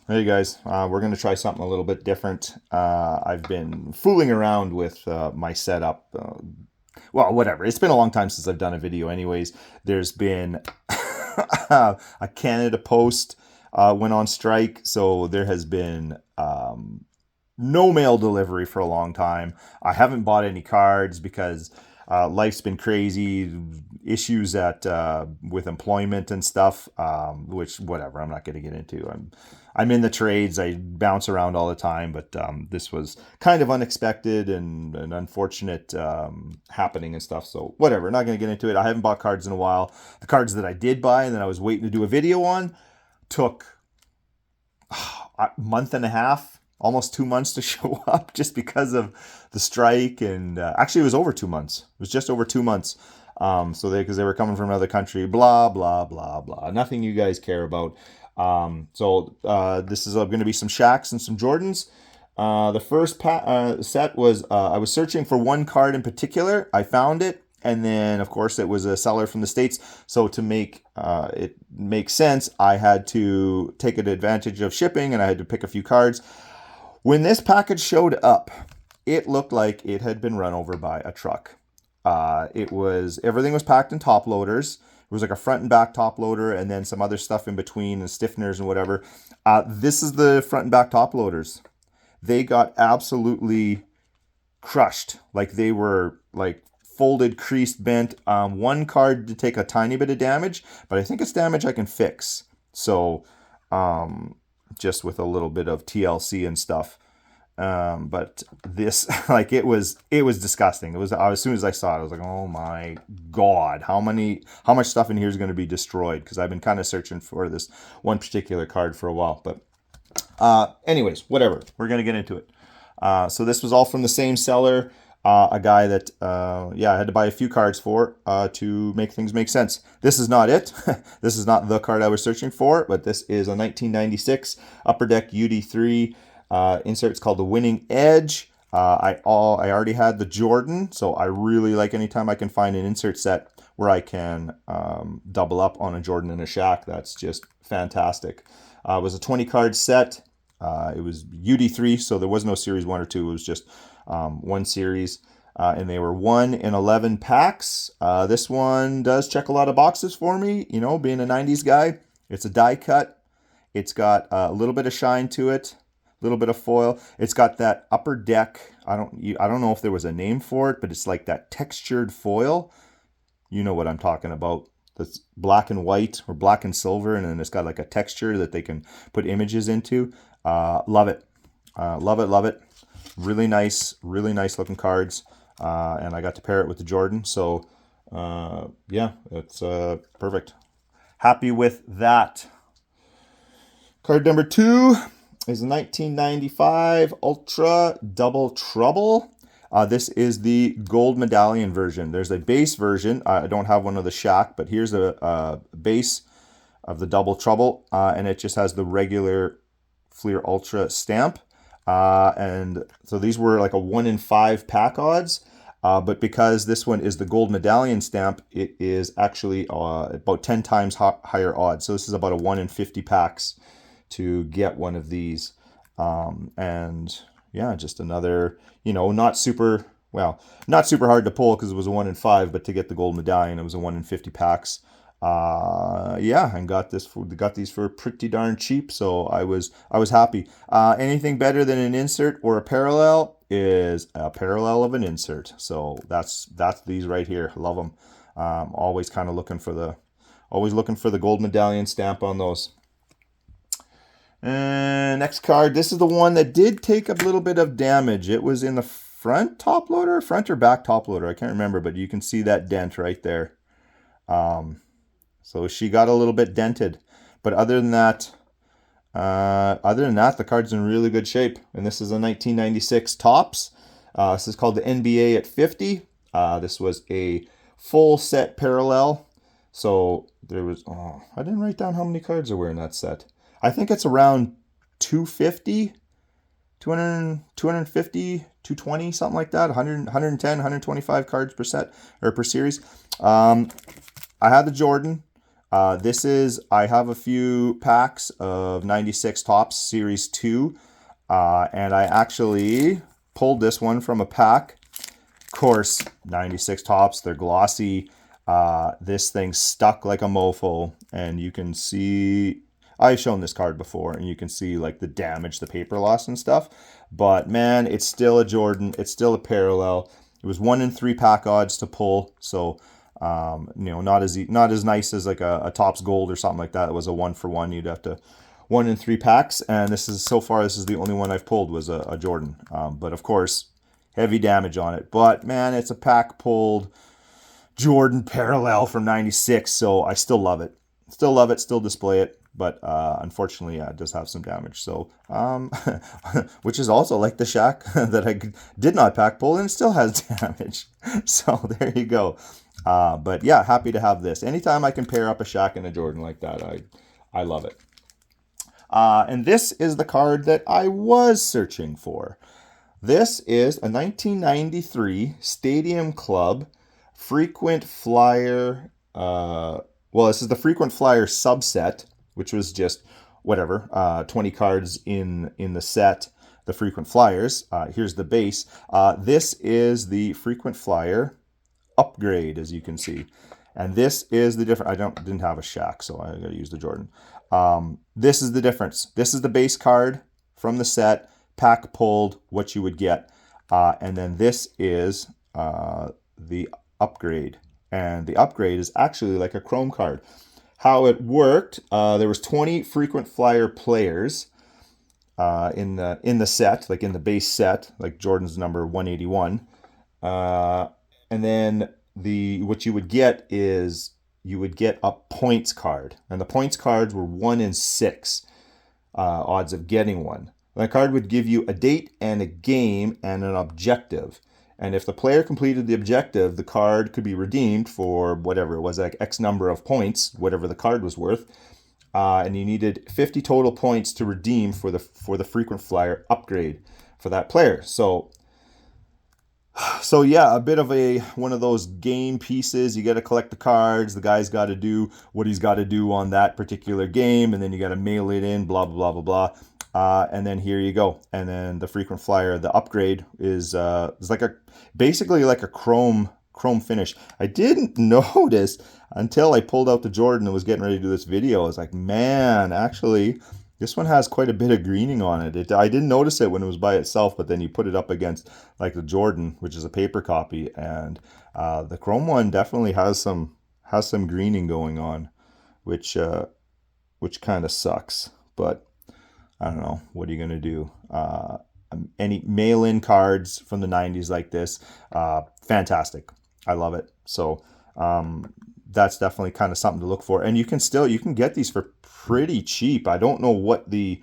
Hey guys, we're going to try something a little bit different. I've been fooling around with my setup. Well, whatever. It's been a long time since I've done a video anyways. There's been a Canada Post went on strike, so there has been no mail delivery for a long time. I haven't bought any cards because life's been crazy, issues at with employment and stuff, which whatever. I'm not going to get into. I'm in the trades. I bounce around all the time, but this was kind of unexpected and an unfortunate happening and stuff. So whatever. Not going to get into it. I haven't bought cards in a while. The cards that I did buy and then I was waiting to do a video on took a month and a half, almost 2 months to show up just because of the strike. And actually, it was over 2 months. It was just over 2 months. Because they were coming from another country, blah blah blah blah. Nothing you guys care about. This is going to be some Shaqs and some Jordans. The first set was I was searching for one card in particular. I found it, and then of course it was a seller from the States. So to make it make sense, I had to take advantage of shipping, and I had to pick a few cards. When this package showed up, it looked like it had been run over by a truck. Everything was packed in top loaders. It was like a front and back top loader and then some other stuff in between and stiffeners and whatever. This is the front and back top loaders. They got absolutely crushed. Like they were like folded, creased, bent. One card did take a tiny bit of damage, but I think it's damage I can fix. So just with a little bit of TLC and stuff. But this, like, it was disgusting. As soon as I saw it, I was like, oh my God, how much stuff in here is going to be destroyed? Because I've been kind of searching for this one particular card for a while. But anyways, whatever. We're going to get into it. So this was all from the same seller, a guy that, I had to buy a few cards for to make things make sense. This is not it. This is not the card I was searching for, but this is a 1996 Upper Deck UD3 insert's called the Winning Edge. I already had the Jordan, so I really like anytime I can find an insert set where I can double up on a Jordan and a Shaq. That's just fantastic. It was a 20 card set. It was UD3, so there was no series 1 or 2. It was just one series, and they were 1 in 11 packs. This one does check a lot of boxes for me. You know, being a 90s guy, it's a die cut. It's got a little bit of shine to it. Little bit of foil. It's got that Upper Deck. I don't know if there was a name for it, but it's like that textured foil. You know what I'm talking about. That's black and white or black and silver, and then it's got like a texture that they can put images into. Love it. Love it. Really nice looking cards. And I got to pair it with the Jordan. So it's perfect. Happy with that. Card number 2 is a 1995 Ultra Double Trouble. This is the gold medallion version. There's a base version. I don't have one of the Shaq, but here's a base of the Double Trouble, and it just has the regular Fleer Ultra stamp. And so these were like a 1 in 5 pack odds, but because this one is the gold medallion stamp, it is actually about 10 times higher odds. So this is about a 1 in 50 packs to get one of these. Just another, not super hard to pull because it was a 1 in 5, but to get the gold medallion, it was a 1 in 50 packs. And got these for pretty darn cheap, so I was happy. Anything better than an insert or a parallel is a parallel of an insert. So that's these right here. Love them. Always looking for the gold medallion stamp on those. Next card. This is the one that did take a little bit of damage. It was in the front top loader, front or back top loader. I can't remember, but you can see that dent right there. So she got a little bit dented, but other than that, the card's in really good shape. And this is a 1996 Topps. This is called the NBA at 50. This was a full set parallel. So there was, I didn't write down how many cards there were in that set. I think it's around 250, 220, something like that. 100, 110, 125 cards per set or per series. I had the Jordan. I have a few packs of 96 Topps Series 2, and I actually pulled this one from a pack. Of course, 96 Topps, they're glossy. This thing stuck like a mofo, and you can see, I've shown this card before, and you can see like the damage, the paper loss and stuff. But man, it's still a Jordan. It's still a parallel. It was 1 in 3 pack odds to pull, so not as nice as like a Topps Gold or something like that. It was a 1-for-1. You'd have to 1 in 3 packs, and this is the only one I've pulled was a Jordan. But of course, heavy damage on it. But man, it's a pack pulled Jordan parallel from 96, so I still love it. Still display it, but unfortunately, it does have some damage. So, which is also like the Shaq that I did not pack pull, and it still has damage. So there you go. But yeah, happy to have this. Anytime I can pair up a Shaq and a Jordan like that, I love it. And this is the card that I was searching for. This is a 1993 Stadium Club frequent flyer. This is the frequent flyer subset, which was just whatever, 20 cards in the set, the frequent flyers. Here's the base. This is the frequent flyer upgrade, as you can see. And this is the difference. Didn't have a Shaq, so I gotta use the Jordan. This is the difference. This is the base card from the set, pack pulled, what you would get. And then this is the upgrade. And the upgrade is actually like a Chrome card. How it worked, there was 20 frequent flyer players in the set, like in the base set, like Jordan's number 181. And then what you would get is you would get a points card. And the points cards were 1 in 6 odds of getting one. And the card would give you a date and a game and an objective. And if the player completed the objective, the card could be redeemed for whatever it was, like X number of points, whatever the card was worth. And you needed 50 total points to redeem for the frequent flyer upgrade for that player. So yeah, a bit of one of those game pieces. You got to collect the cards. The guy's got to do what he's got to do on that particular game, and then you got to mail it in. Blah blah blah blah blah. And then here you go. And then the frequent flyer, the upgrade is basically like a chrome finish. I didn't notice until I pulled out the Jordan and was getting ready to do this video. I was like, man, actually, this one has quite a bit of greening on it. I didn't notice it when it was by itself, but then you put it up against like the Jordan, which is a paper copy, and the Chrome one definitely has some greening going on, which kind of sucks. But I don't know. What are you gonna do? Any mail-in cards from the 90s like this, fantastic. I love it. So that's definitely kind of something to look for. And you can get these for pretty cheap. I don't know what the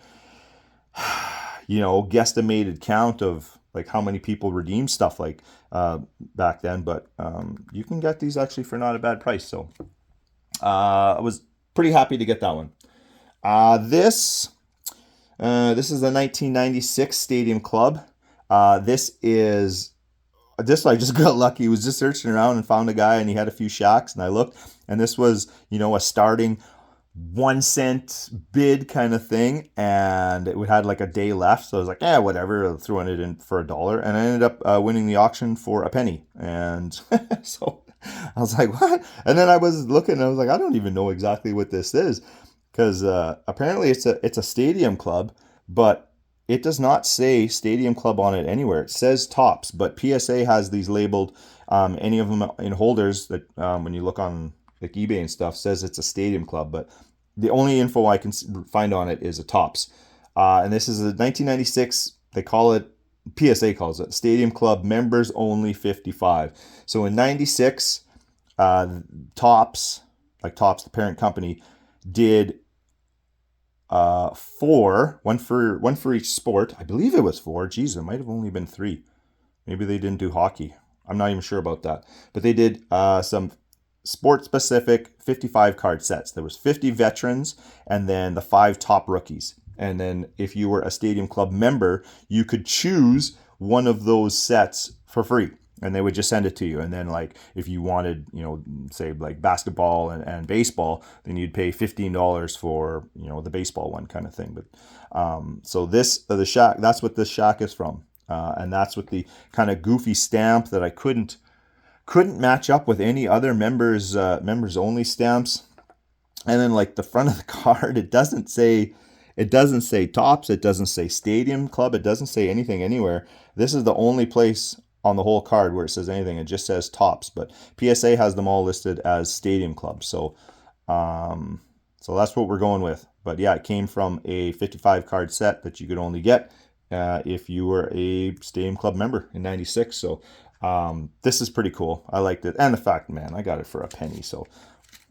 guesstimated count of like how many people redeem stuff like back then, but you can get these actually for not a bad price. So I was pretty happy to get that one. This is the 1996 Stadium Club. This I just got lucky. I was just searching around and found a guy, and he had a few Shaqs, and I looked, and this was, a starting 1 cent bid kind of thing, and it had like a day left, so I was like, whatever, I threw it in for $1, and I ended up winning the auction for a penny, and so I was like, what? And then I was looking, and I was like, I don't even know exactly what this is, because apparently it's a Stadium Club, but it does not say Stadium Club on it anywhere. It says Topps, but PSA has these labeled, any of them in holders that when you look on like eBay and stuff, says it's a Stadium Club, but the only info I can find on it is a Topps. And this is a 1996, PSA calls it Stadium Club Members Only 55. So in 96, Topps, the parent company, did one for each sport. I believe it was 4. Geez, it might have only been 3. Maybe they didn't do hockey. I'm not even sure about that. But they did some sport-specific 55 card sets. There was 50 veterans and then the 5 top rookies. And then if you were a Stadium Club member, you could choose one of those sets for free. and they would just send it to you. And then like if you wanted, say like basketball and baseball, then you'd pay $15 for the baseball one kind of thing. But so this the Shaq, that's what this Shaq is from, and that's with the kind of goofy stamp that I couldn't match up with any other members only stamps. And then like the front of the card, it doesn't say Tops, it doesn't say Stadium Club, it doesn't say anything anywhere. This is the only place on the whole card where it says anything. It just says Tops, but PSA has them all listed as Stadium Club. So that's what we're going with. But yeah, it came from a 55 card set that you could only get if you were a Stadium Club member in '96. So this is pretty cool. I liked it, and the fact, man, I got it for a penny, so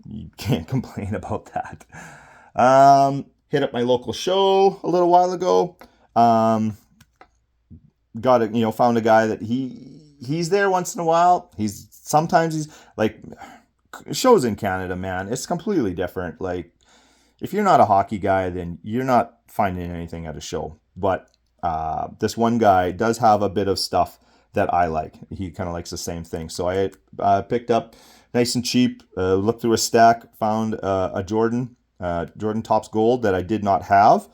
you can't complain about that. Hit up my local show a little while ago. Got it, found a guy that he's there once in a while. Sometimes he's like, shows in Canada, man, it's completely different. Like if you're not a hockey guy, then you're not finding anything at a show. But this one guy does have a bit of stuff that I like. He kind of likes the same thing. So I picked up nice and cheap, looked through a stack, found a Jordan Topps Gold that I did not have.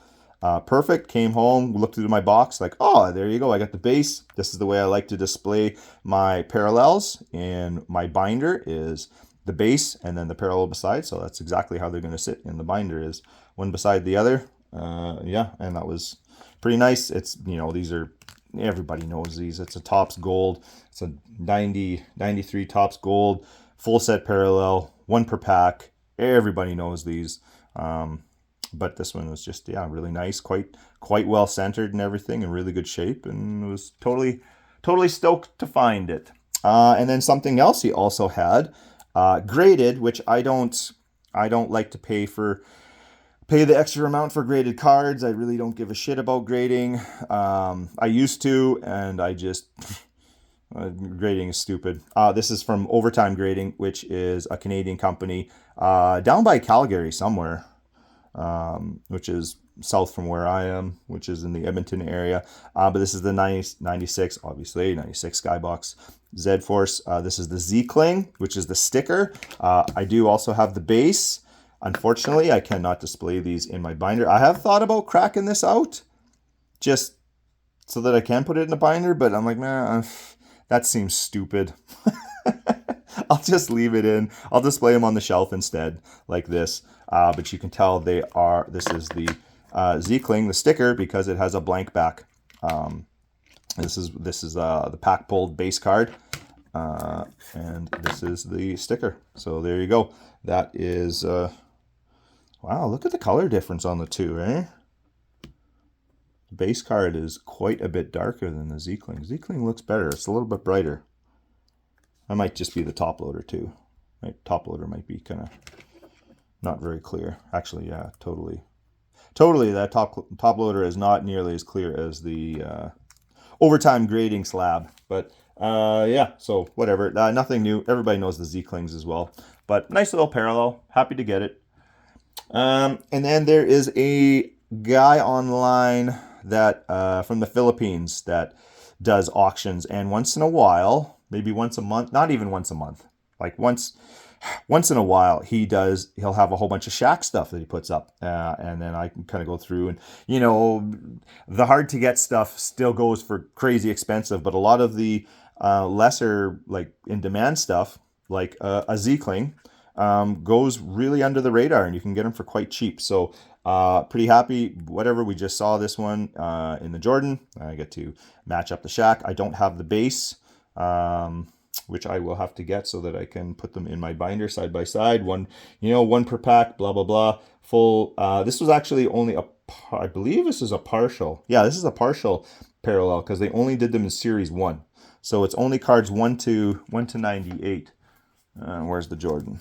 Perfect. Came home, looked through my box, like, oh, there you go. I got the base. This is the way I like to display my parallels. And my binder is the base and then the parallel beside. So that's exactly how they're going to sit in the binder, is one beside the other. Yeah, and that was pretty nice. It's, these are, everybody knows these. It's a Topps Gold. It's a 93 Topps Gold, full set parallel, one per pack. Everybody knows these. But this one was just, really nice, quite well centered and everything, in really good shape, and was totally stoked to find it. And then something else he also had, graded, which I don't like to pay the extra amount for graded cards. I really don't give a shit about grading. I used to, and I just grading is stupid. This is from Overtime Grading, which is a Canadian company down by Calgary somewhere. Which is south from where I am, which is in the Edmonton area. But this is the 96, obviously, 96 Skybox Z-Force. This is the Z-Cling, which is the sticker. I do also have the base. Unfortunately, I cannot display these in my binder. I have thought about cracking this out just so that I can put it in a binder, but I'm like, man, that seems stupid. I'll just leave it in. I'll display them on the shelf instead, like this. But you can tell this is the Z-Cling, the sticker, because it has a blank back. This is the pack pulled base card, and this is the sticker. So there you go. That is, wow, look at the color difference on the two, eh? The base card is quite a bit darker than the Z-Cling. Z-Cling looks better. It's a little bit brighter. That might just be the top loader too. Right? Top loader might be kind of not very clear. Actually, yeah, totally. That top loader is not nearly as clear as the Overtime Grading slab. But yeah, so whatever. Nothing new. Everybody knows the Z-Clings as well. But nice little parallel. Happy to get it. And then there is a guy online that from the Philippines that does auctions, and once in a while, maybe once a month, not even once a month, like once in a while, he'll have a whole bunch of Shaq stuff that he puts up, and then I can kind of go through, and the hard to get stuff still goes for crazy expensive, but a lot of the lesser, like in demand stuff, like a Z-Cling, goes really under the radar, and you can get them for quite cheap. So pretty happy. Whatever, we just saw this one in the Jordan. I get to match up the Shaq. I don't have the base, which I will have to get so that I can put them in my binder side by side. One per pack, blah, blah, blah. Full. This was actually only I believe this is a partial. Yeah, this is a partial parallel because they only did them in series 1. So it's only cards 1 to 98. Where's the Jordan?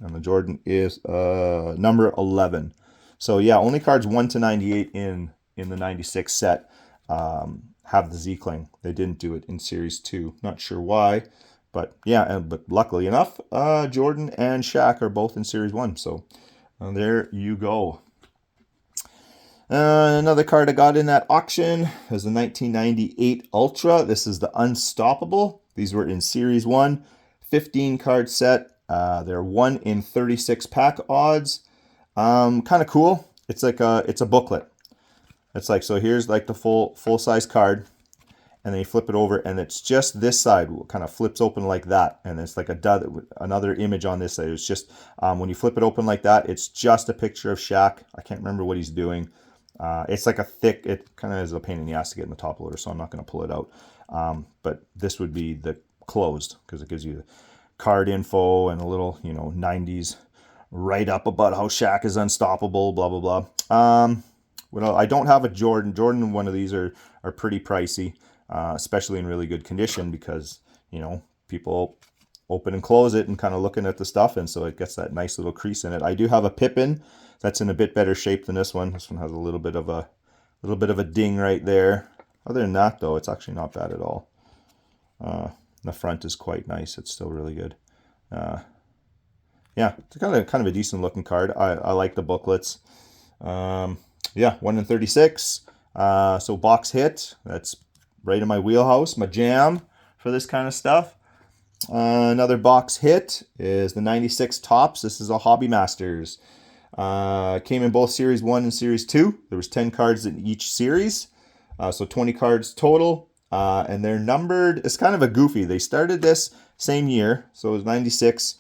And the Jordan is number 11. So yeah, only cards 1 to 98 in the 96 set have the Z-Cling. They didn't do it in series 2. Not sure why, but yeah. But luckily enough, Jordan and Shaq are both in series 1. So there you go. Another card I got in that auction is the 1998 Ultra. This is the Unstoppable. These were in Series 1, 15 card set. They're 1 in 36 pack odds. Kind of cool. It's a booklet. It's like, so here's like the full size card, and then you flip it over, and it's just this side kind of flips open like that, and it's like another image on this side. It's just when you flip it open like that, it's just a picture of Shaq. I can't remember what he's doing. It's like a thick, it kind of is a pain in the ass to get in the top loader, so I'm not going to pull it out. But this would be the closed, because it gives you card info and a little, 90s write up about how Shaq is unstoppable, blah, blah, blah. Well, I don't have a Jordan. Jordan, one of these are pretty pricey, especially in really good condition, because, people open and close it and kind of looking at the stuff, and so it gets that nice little crease in it. I do have a Pippin that's in a bit better shape than this one. This one has a little bit of a ding right there. Other than that, though, it's actually not bad at all. The front is quite nice. It's still really good. Yeah, it's kind of a decent looking card. I like the booklets. Yeah, 1 in 36. So box hit. That's right in my wheelhouse, my jam for this kind of stuff. Another box hit is the 96 Topps. This is a Hobby Masters. Came in both Series 1 and Series 2. There was 10 cards in each series. So 20 cards total. And they're numbered. It's kind of a goofy. They started this same year. So it was 96.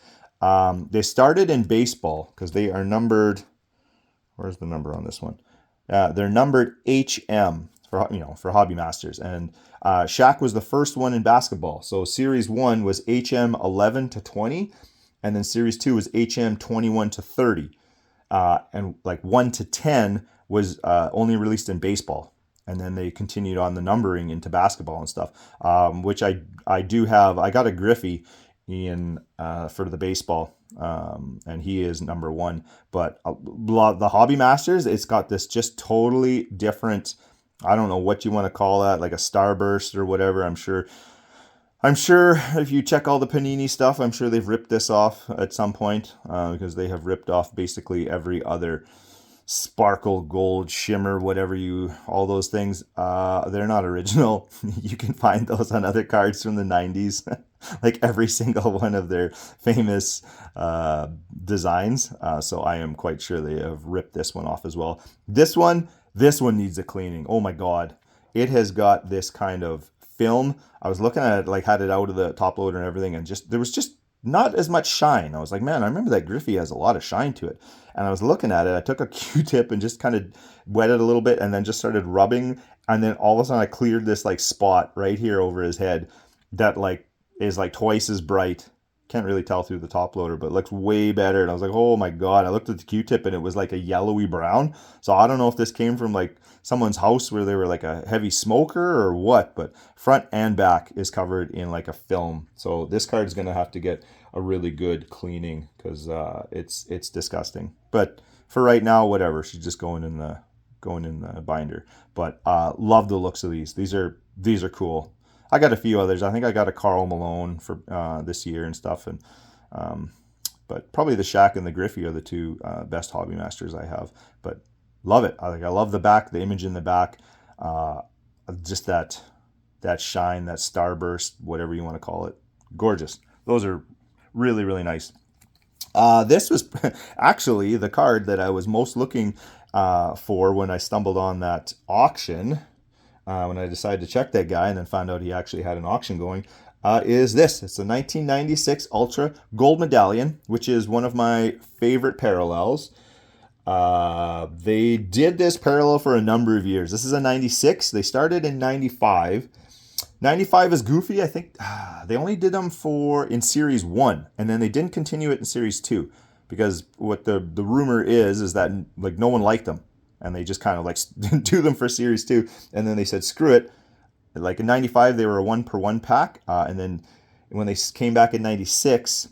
They started in baseball because they are numbered. Where's the number on this one? They're numbered HM for Hobby Masters. And Shaq was the first one in basketball. So Series 1 was HM 11 to 20. And then Series 2 was HM 21 to 30. And like 1 to 10 was only released in baseball. And then they continued on the numbering into basketball and stuff, which I do have. I got a Griffey in for the baseball, and he is number 1. But the Hobby Masters, it's got this just totally different, I don't know what you want to call that, like a starburst or whatever. I'm sure if you check all the Panini stuff, I'm sure they've ripped this off at some point, because they have ripped off basically every other sparkle, gold, shimmer, all those things. They're not original. You can find those on other cards from the 90s, like every single one of their famous designs. So I am quite sure they have ripped this one off as well. This one needs a cleaning. Oh my God. It has got this kind of film. I was looking at it, like had it out of the top loader and everything, and there was just not as much shine. I was like, man, I remember that Griffey has a lot of shine to it. And I was looking at it. I took a Q-tip and just kind of wet it a little bit, and then just started rubbing. And then all of a sudden I cleared this like spot right here over his head that like is like twice as bright. Can't really tell through the top loader, but it looks way better. And I was like, oh my God. I looked at the Q-tip and it was like a yellowy brown. So I don't know if this came from like someone's house where they were like a heavy smoker or what, but front and back is covered in like a film. So this card is going to have to get a really good cleaning, because it's disgusting. But for right now, whatever. She's just going in the binder. But love the looks of these. These are cool. I got a few others. I think I got a Karl Malone for this year and stuff, and but probably the Shaq and the Griffey are the two best Hobby Masters I have. But love it. I love the back, the image in the back, just that shine, that starburst, whatever you want to call it. Gorgeous. Those are really, really nice. This was actually the card that I was most looking for when I stumbled on that auction. When I decided to check that guy and then found out he actually had an auction going, is this. It's a 1996 Ultra Gold Medallion, which is one of my favorite parallels. They did this parallel for a number of years. This is a 96. They started in 95. 95 is goofy. I think they only did them in Series 1, and then they didn't continue it in Series 2, because what the rumor is that like no one liked them. And they just kind of like do them for Series 2. And then they said, screw it. Like in 95, they were a 1-per-1 pack. And then when they came back in 96,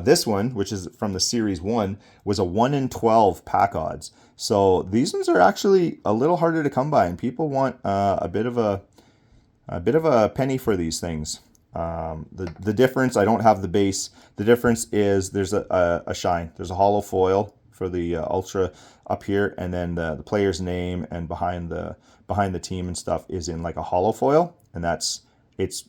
this one, which is from the Series 1, was a 1 in 12 pack odds. So these ones are actually a little harder to come by. And people want a bit of a penny for these things. The difference, I don't have the base. The difference is there's a shine. There's a hollow foil for the Ultra up here, and then the player's name and behind the team and stuff is in like a hollow foil, and it's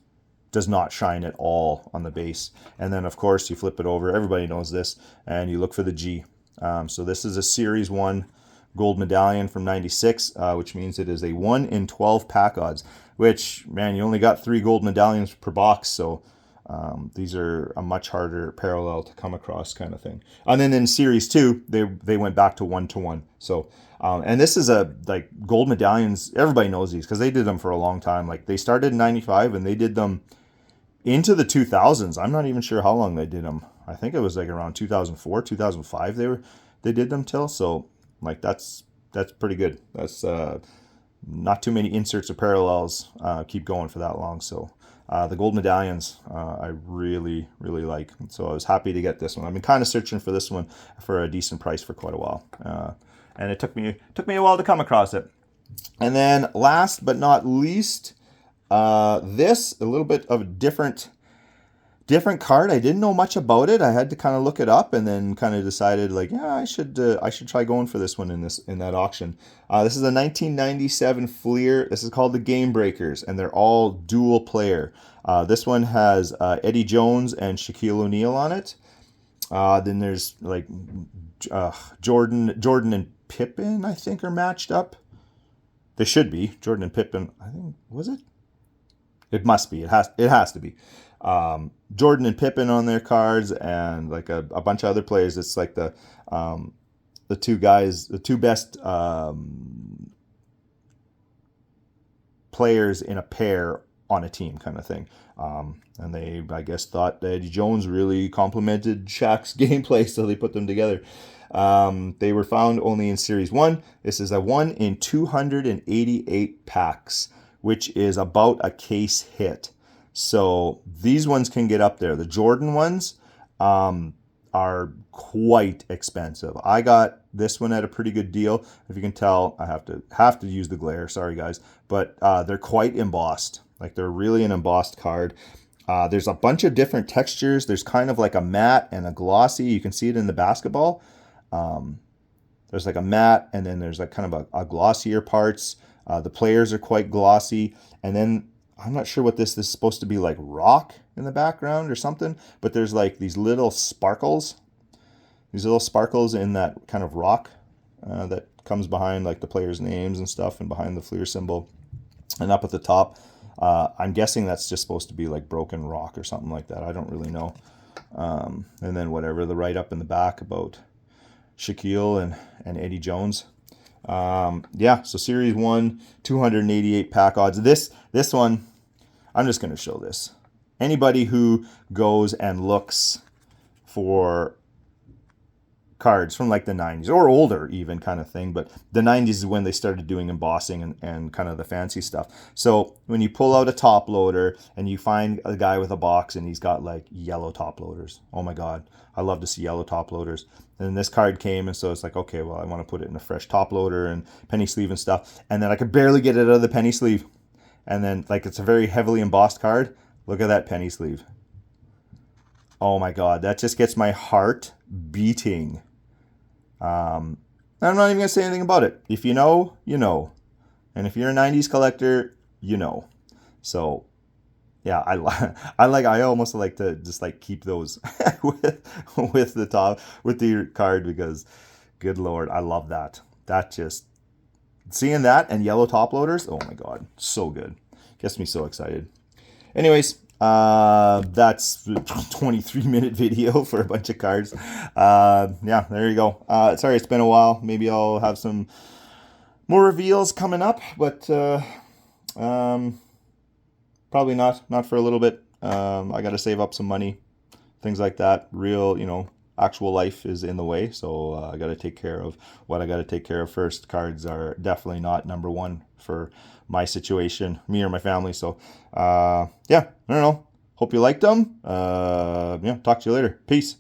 does not shine at all on the base. And then, of course, you flip it over. Everybody knows this. And you look for the G. So this is a Series 1 gold medallion from 96, which means it is a 1 in 12 pack odds, which, man, you only got 3 gold medallions per box. So these are a much harder parallel to come across kind of thing. And then in Series 2, they went back to 1-to-1. So, and this is like gold medallions. Everybody knows these because they did them for a long time. Like they started in 95 and they did them into the 2000s. I'm not even sure how long they did them. I think it was like around 2004, 2005 they did them till. So like that's pretty good. That's not too many inserts or parallels keep going for that long. So the gold medallions I really like. So I was happy to get this one. I've been kind of searching for this one for a decent price for quite a while. And it took me a while to come across it. And then last but not least, this, a little bit of a different card. I didn't know much about it. I had to kind of look it up and then kind of decided like, yeah, I should try going for this one in that auction. This is a 1997 Fleer. This is called the Game Breakers, and they're all dual player. This one has Eddie Jones and Shaquille O'Neal on it. Then there's like Jordan and Pippen, I think, are matched up. They should be. Jordan and Pippen, I think, was it? It must be. It has to be. Jordan and Pippen on their cards, and like a bunch of other players. It's like the two guys, the two best players in a pair on a team kind of thing. And they, I guess, thought that Eddie Jones really complemented Shaq's gameplay, so they put them together. They were found only in Series 1. This is a 1 in 288 packs, which is about a case hit. So these ones can get up there. The Jordan ones are quite expensive. I got this one at a pretty good deal. If you can tell, I have to use the glare. Sorry, guys. But they're quite embossed. Like, they're really an embossed card. There's a bunch of different textures. There's kind of like a matte and a glossy. You can see it in the basketball. There's like a matte, and then there's like kind of a glossier parts. The players are quite glossy. And then I'm not sure what this is supposed to be, like rock in the background or something, but there's like these little sparkles. These little sparkles in that kind of rock that comes behind like the players' names and stuff, and behind the Fleer symbol. And up at the top, I'm guessing that's just supposed to be like broken rock or something like that. I don't really know. And then whatever, the write-up in the back about Shaquille and Eddie Jones. Yeah, so Series 1, 288 pack odds. This one, I'm just going to show this. Anybody who goes and looks for cards from like the 90s or older even kind of thing, but the 90s is when they started doing embossing and kind of the fancy stuff. So when you pull out a top loader and you find a guy with a box and he's got like yellow top loaders, oh my god, I love to see yellow top loaders. And this card came, and so it's like, okay, well, I want to put it in a fresh top loader and penny sleeve and stuff, and then I could barely get it out of the penny sleeve. And then like, it's a very heavily embossed card. Look at that penny sleeve. Oh my god, that just gets my heart beating. I'm not even gonna say anything about it. If you know, you know. And if you're a 90s collector, you know. So yeah, I almost like to just like keep those with the card, because good lord, I love that. That just, seeing that and yellow top loaders, oh my god, so good. Gets me so excited. Anyways, that's a 23-minute video for a bunch of cards. Yeah, there you go. Sorry, it's been a while. Maybe I'll have some more reveals coming up, but probably not for a little bit. I got to save up some money, things like that. Real, actual life is in the way, so I got to take care of what I got to take care of first. Cards are definitely not number one for my situation, me or my family. So yeah, I don't know. Hope you liked them. Yeah, talk to you later. Peace.